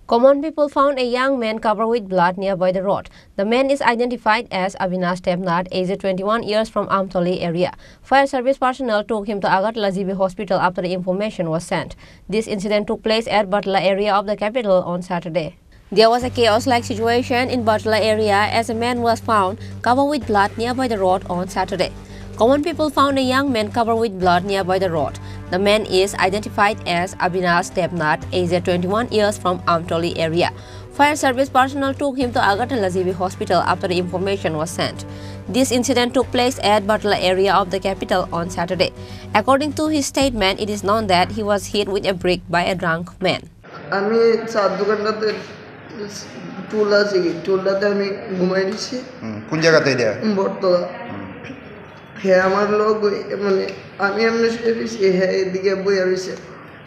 Common people found a young man covered with blood nearby the road. The man is identified as Avinash Debnath, aged 21 years from Amtoli area. Fire service personnel took him to Agartala GB hospital after the information was sent. This incident took place at Bartala area of the capital on Saturday. There was a chaos-like situation in Bartala area as a man was found covered with blood nearby the road on Saturday. Common people found a young man covered with blood nearby the road. The man is identified as Avinash Debnath, aged 21 years from Amtoli area. Fire service personnel took him to Agartala GB hospital after the information was sent. This incident took place at Bartala area of the capital on Saturday. According to his statement, it is known that he was hit with a brick by a drunk man. আমি চার দোকানটাতে টুল আছে কি টুলটাতে আমি ঘুমাই দিছি কোন জায়গাতে এটা বটতলা হ্যাঁ আমার লোক মানে আমি এমনি শুয়ে দিছি হ্যাঁ এদিকে বইয়া রয়েছে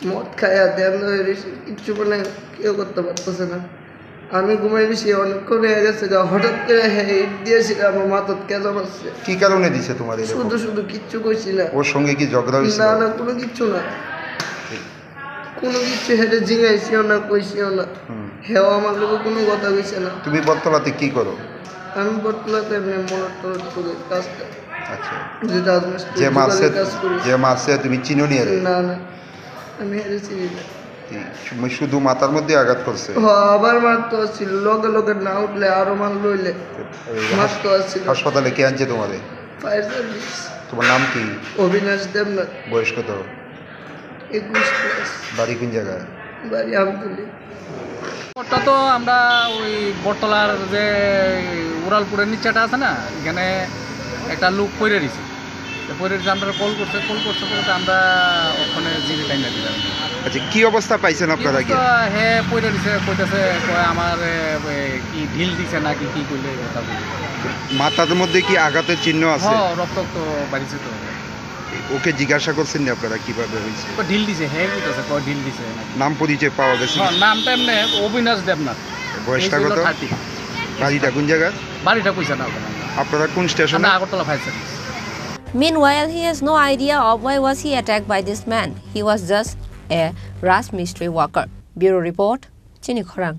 মদ খায়া দেন হয়ে রয়েছে কিচ্ছু মানে কেউ করতে পারতেছে না আমি ঘুমাই দিছি অনেকক্ষণ হয়ে গেছে হঠাৎ করে হ্যাঁ ইট দিয়েছিল আমার মাথাত কেজা মারছে কি কারণে দিছে তোমার শুধু শুধু কিচ্ছু কইছি না ওর সঙ্গে কি ঝগড়া হয়েছিল না না কোনো কিচ্ছু না কোনো কিছু হেঁটে জিঙাইছিও না কইছিও না হেও আমার লোক কোনো কথা কইছে না তুমি বটতলাতে কি করো আমি বটতলাতে এমনি মোটর টোটর করে কাজটা আচ্ছা যে রাজমিস্ত্রি যে মাসে তুমি চিনো নিয়ে না না আমি হেরে চিনি না শুধু মাথার মধ্যে আঘাত করছে আবার মারতে আসছিল লগে লগে না উঠলে আরো মাল লইলে মারতে আসছিল হাসপাতালে কে আনছে তোমারে ফায়ার সার্ভিস তোমার নাম কি অবিনাশ দেবনাথ বয়স কত 21+। বাড়ি কোন জায়গায় বাড়ি আমতলি ওটা তো আমরা ওই বটতলার যে উড়ালপুরের নিচেটা আছে না এখানে একটা লোক পড়ে রয়েছে পড়ে রয়েছে আমরা কল করছে বলতে আমরা ওখানে জিরে টাইম না দিলাম। আচ্ছা কি অবস্থা পাইছেন আপনারা কি হ্যাঁ পড়ে রয়েছে কইতেছে আমার কি ঢিল দিছে নাকি কি করলে কথা বলি মাথার মধ্যে কি আঘাতের চিহ্ন আছে হ্যাঁ রক্ত তো বাড়িছে তো ওকে জিজ্ঞাসা করছেন না আপনারা কিভাবে হয়েছে ঢিল দিছে হ্যাঁ কইতেছে ঢিল দিছে নাম পরিচয় পাওয়া গেছে নামটা এমনি অবিনাশ দেবনাথ বয়সটা কত বাড়িটা কোন জায়গা বাড়িটা কইছে না আপনারা কোন স্টেশনে Agartala fire service. Meanwhile, he has no idea of why was he attacked by this man. He was just a Rajmistri worker. Bureau report, Chini Khorang.